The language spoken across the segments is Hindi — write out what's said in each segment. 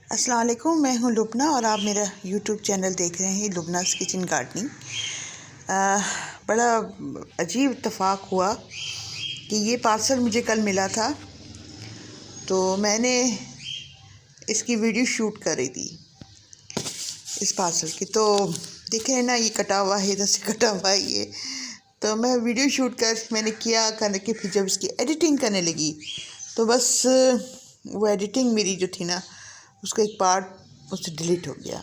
अस्सलाम वालेकुम, मैं हूं लुबना और आप मेरा यूट्यूब चैनल देख रहे हैं लुबनास किचन गार्डनिंग। बड़ा अजीब इत्तेफाक हुआ कि ये पार्सल मुझे कल मिला था, तो मैंने इसकी वीडियो शूट कर रही थी इस पार्सल की। तो देख रहे हैं ना, ये कटा हुआ है, इधर से कटा हुआ है ये। तो मैं वीडियो शूट कर मैंने किया करके फिर जब इसकी एडिटिंग करने लगी तो बस वो एडिटिंग मेरी जो थी ना, उसका एक पार्ट मुझसे डिलीट हो गया।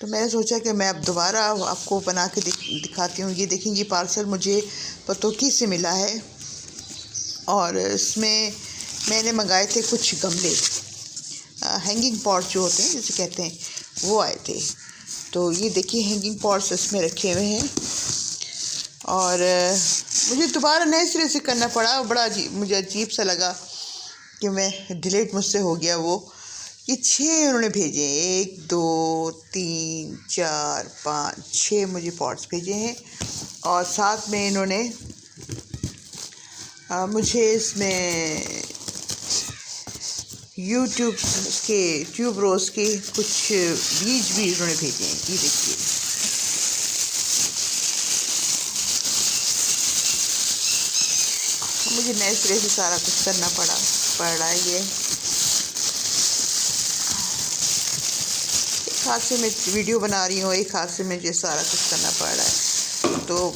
तो मैंने सोचा कि मैं अब दोबारा आपको बना के दिखाती हूँ। ये देखें, ये पार्सल मुझे पतोकी से मिला है और इसमें मैंने मंगाए थे कुछ गमले, हैंगिंग पॉट्स जो होते हैं जिसे कहते हैं, वो आए थे। तो ये देखिए हैंगिंग पॉट्स इसमें रखे हुए हैं और मुझे दोबारा नए सिरे से करना पड़ा। बड़ा मुझे अजीब सा लगा कि मैं डिलीट मुझसे हो गया वो। ये 6 उन्होंने भेजे, 1 2 3 4 5 6 मुझे पॉट्स भेजे हैं और साथ में इन्होंने मुझे इसमें यूट्यूब के ट्यूब रोज़ के कुछ बीज भी इन्होंने भेजे हैं। ये देखिए, मुझे नए सिरे से सारा कुछ करना पड़ रहा है। ये एक हाथ से मैं वीडियो बना रही हूँ, एक हाथ से मुझे सारा कुछ करना पड़ रहा है। तो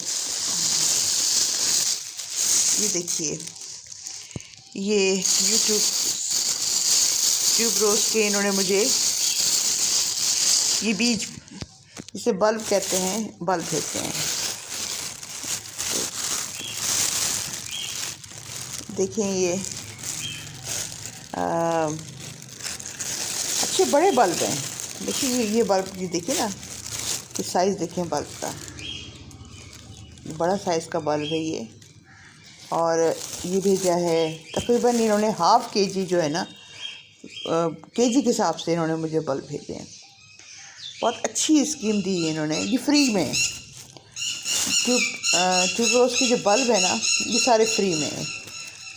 ये देखिए, ये यूट्यूब ट्यूब रोज़ के इन्होंने मुझे ये बीज, इसे बल्ब कहते हैं, बल्ब भेजते हैं। देखें ये अच्छे बड़े बल्ब हैं। देखिए ये बल्ब, ये देखिए ना, ये साइज़ देखें बल्ब का, बड़ा साइज़ का बल्ब है ये। और ये भेजा है तकरीबन इन्होंने ½ kg जो है ना, केजी के हिसाब से इन्होंने मुझे बल्ब भेजे हैं। बहुत अच्छी स्कीम दी है इन्होंने, ये फ्री में। ट्यूब रोज़ के जो बल्ब है ना, ये सारे फ्री में है।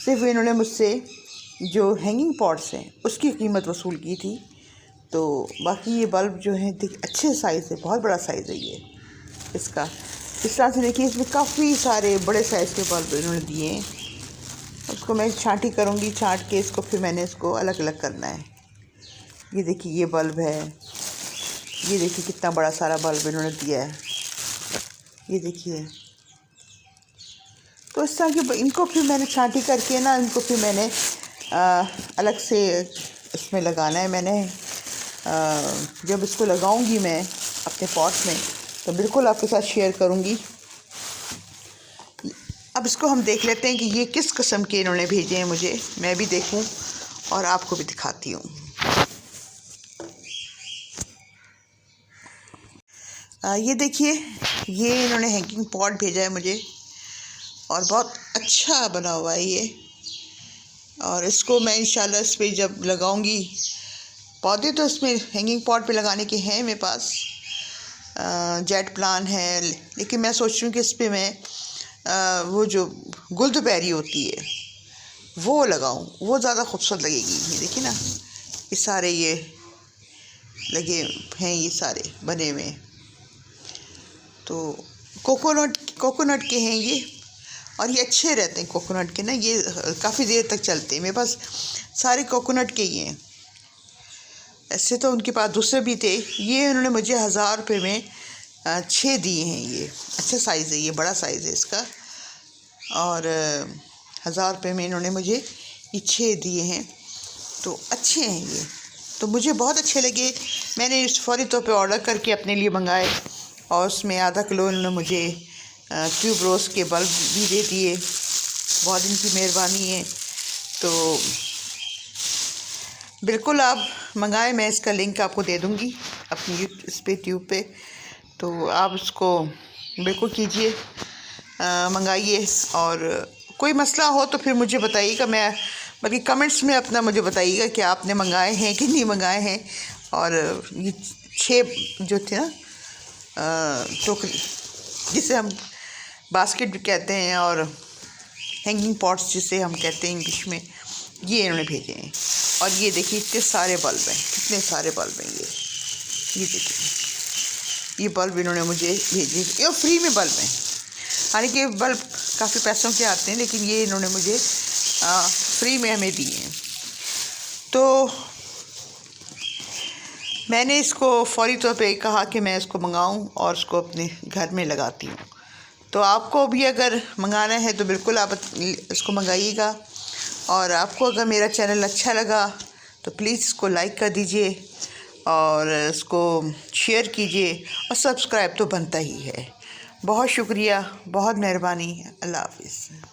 सिर्फ इन्होंने मुझसे जो हैंगिंग पॉट्स हैं उसकी कीमत वसूल की थी। तो बाकी ये बल्ब जो है अच्छे साइज़ है, बहुत बड़ा साइज़ है ये इसका। इस तरह से देखिए, इसमें काफ़ी सारे बड़े साइज़ के बल्ब इन्होंने दिए हैं। उसको मैं छांटी करूँगी, छांट के इसको फिर मैंने इसको अलग अलग करना है। ये देखिए ये बल्ब है, ये देखिए कितना बड़ा सारा बल्ब इन्होंने दिया है, ये देखिए। तो इस तरह की इनको फिर मैंने छांटी करके ना, इनको फिर मैंने अलग से इसमें लगाना है। मैंने जब इसको लगाऊंगी मैं अपने पॉट में तो बिल्कुल आपके साथ शेयर करूंगी। अब इसको हम देख लेते हैं कि ये किस किस्म के इन्होंने भेजे हैं मुझे, मैं भी देखूं और आपको भी दिखाती हूँ। ये देखिए, ये इन्होंने हैंगिंग पॉट भेजा है मुझे और बहुत अच्छा बना हुआ है ये। और इसको मैं इंशाल्लाह इस पर जब लगाऊंगी, पौधे तो इसमें हैंगिंग पॉट पे लगाने के हैं मेरे पास, जेट प्लान है, लेकिन मैं सोच रही हूँ कि इस पर मैं वो जो गुलदुपहरी होती है वो लगाऊं, वो ज़्यादा खूबसूरत लगेगी। ये देखिए ना, ये सारे ये लगे हैं, ये सारे बने हुए। तो कोकोनट के हैं ये, और ये अच्छे रहते हैं कोकोनट के ना, ये काफ़ी देर तक चलते हैं। मेरे पास सारे कोकोनट के ही हैं। ऐसे तो उनके पास दूसरे भी थे, ये उन्होंने मुझे 1000 रुपये में 6 दिए हैं। ये अच्छा साइज़ है, ये बड़ा साइज़ है इसका, और 1000 रुपये में इन्होंने मुझे ये 6 दिए हैं। तो अच्छे हैं ये, तो मुझे बहुत अच्छे लगे। मैंने फ़ौरी तौर पे ऑर्डर करके अपने लिए मंगाए और उसमें आधा किलो इन्होंने मुझे ट्यूब रोज़ के बल्ब भी दे दिए। बहुत इनकी मेहरबानी है। तो बिल्कुल आप मंगाएं, मैं इसका लिंक आपको दे दूँगी अपनी इस पे ट्यूब पे, तो आप उसको बिल्कुल कीजिए, मंगाइए। और कोई मसला हो तो फिर मुझे बताइएगा, मैं बल्कि कमेंट्स में अपना मुझे बताइएगा कि आपने मंगाए हैं कि नहीं मंगाए हैं। और ये 6 जो थे ना, टोकरी जिसे हम बास्केट भी कहते हैं और हैंगिंग पॉट्स जिसे हम कहते हैं इंग्लिश में, ये इन्होंने भेजे हैं। और ये देखिए इतने सारे बल्ब हैं, कितने सारे बल्ब हैं ये देखिए, ये बल्ब इन्होंने मुझे भेजे, ये फ्री में बल्ब हैं। हालांकि ये बल्ब काफ़ी पैसों के आते हैं, लेकिन ये इन्होंने मुझे फ्री में हमें दिए हैं। तो मैंने इसको फ़ौरी तौर पे कहा कि मैं इसको मंगाऊं और उसको अपने घर में लगाती हूँ। तो आपको भी अगर मंगाना है तो बिल्कुल आप इसको मंगाइएगा। और आपको अगर मेरा चैनल अच्छा लगा तो प्लीज़ इसको लाइक कर दीजिए और इसको शेयर कीजिए, और सब्सक्राइब तो बनता ही है। बहुत शुक्रिया, बहुत मेहरबानी। अल्लाह हाफ़िज़।